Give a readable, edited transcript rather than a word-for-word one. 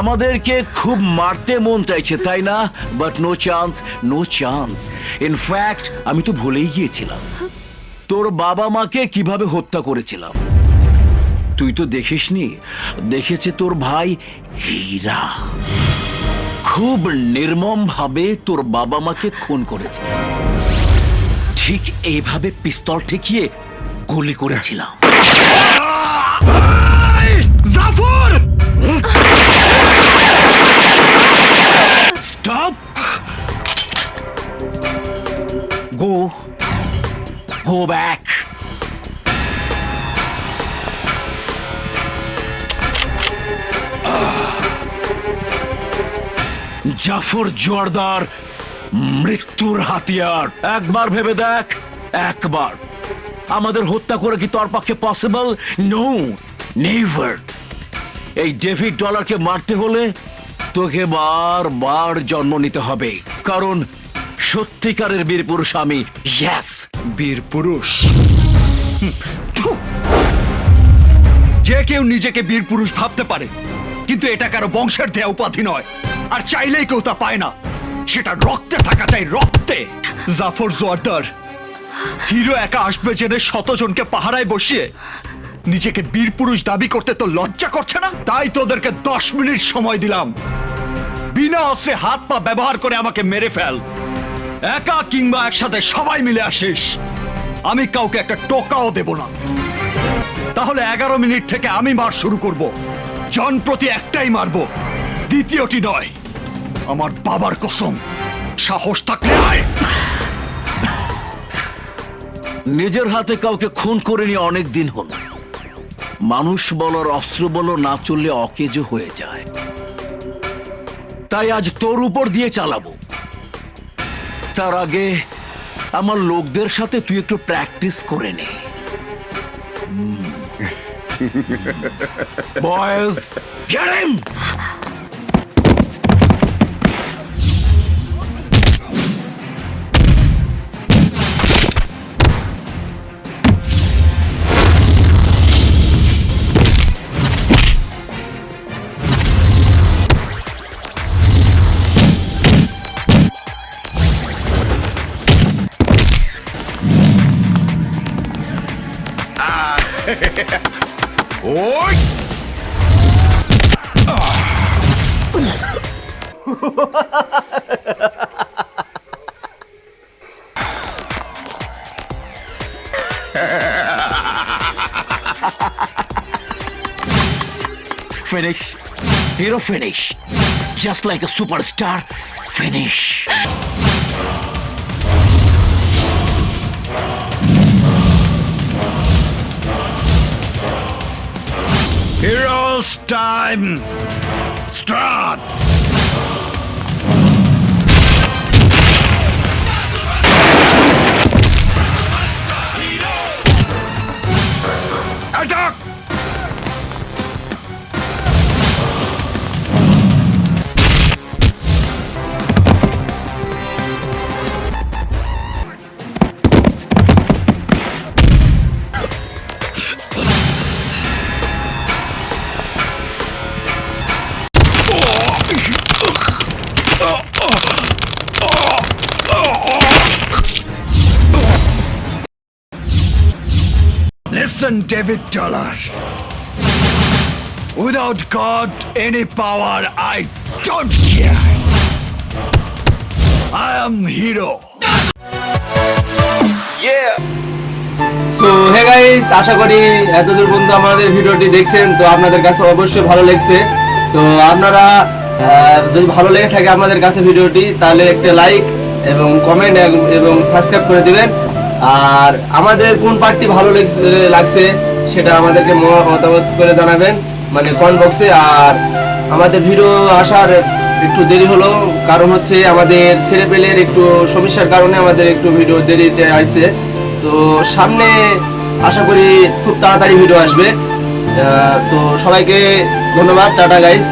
আমাদেরকে খুব মারতে মন চাইছে তাই না, but no chance, no chance. In fact আমি তো ভুলেই গিয়েছিলাম তোর বাবা মাকে কিভাবে হত্যা করেছিলাম। তুই তো দেখিসনি, দেখেছে তোর ভাই হীরা খুব নির্মম ভাবে তোর বাবা মাকে খুন করেছে। ঠিক এইভাবে পিস্তল ঠেকিয়ে গুলি করেছিলাম। Jafar! Stop! Go back! Jafar Joardar মৃত্যুর হাতিয়ার। একবার ভেবে দেখ, একবার। আমাদের হত্যা করে কি তোর পক্ষে পসিবল? No, never. এই ডেভিড ডলারকে মারতে হলে তোকে বারবার জন্ম নিতে হবে, কারণ সত্যিকারের বীর পুরুষ আমি। ইয়েস, বীর পুরুষ। যে কেউ নিজেকে বীর পুরুষ ভাবতে পারে, কিন্তু এটা কারো বংশের দেয়া উপাধি নয়, আর চাইলেই কেউ তা পায় না। সেটা রক্তে থাকা চাই, রক্তে। জাফর জোয়ারদার হিরো একা আসবে জেনে শতজনকে পাহারায় বসিয়ে নিজেকে বীর পুরুষ দাবি করতে তো লজ্জা করছে না? তাই তোদেরকে 10 মিনিট সময় দিলাম, বিনা অস্ত্রে হাত পা ব্যবহার করে আমাকে মেরে ফেল। একা কিংবা একসাথে সবাই মিলে আসিস, আমি কাউকে একটা টোকাও দেব না। তাহলে 11 মিনিট থেকে আমি মার শুরু করব। জন প্রতি একটাই মারবো, দ্বিতীয়টি নয়। আমার বাবার কসম, সাহস থাকলে আয়। নিজের হাতে কাউকে খুন করে নিয়ে অনেক দিন হলো। মানুষ বলো অস্ত্র বলো না চললে অকেজো হয়ে যায়। তাই আজ তোর উপর দিয়ে চালাবো। তার আগে আমার লোকদের সাথে তুই একটু প্র্যাকটিস করে নে। Boys, get him! ওই Finish. Hero finish. Just like a superstar. Finish. Heroes time. Start. Attack. Listen, David Dollar. Without God, any power, I don't care. I am hero. Yeah. So hey guys, আশা করি এতদূর পর্যন্ত আমাদের ভিডিওটি দেখছেন, তো আপনাদের কাছে অবশ্যই ভালো লেগেছে। তো আপনারা যদি ভালো লেগে থাকে আপনাদের কাছে ভিডিওটি, তাহলে একটা লাইক এবং কমেন্ট এবং সাবস্ক্রাইব করে দিবেন। আর আমাদের কোন পার্টটি ভালো লাগছে সেটা আমাদেরকে মতামত করে জানাবেন, মানে কমেন্ট বক্সে। আর আমাদের ভিডিও আসার একটু দেরি হলো, কারণ হচ্ছে আমাদের সেরেবেলের একটু সমস্যার কারণে আমাদের একটু ভিডিও দেরিতে আসছে। তো সামনে আশা করি খুব তাড়াতাড়ি ভিডিও আসবে। তো সবাইকে ধন্যবাদ, টাটা গাইস।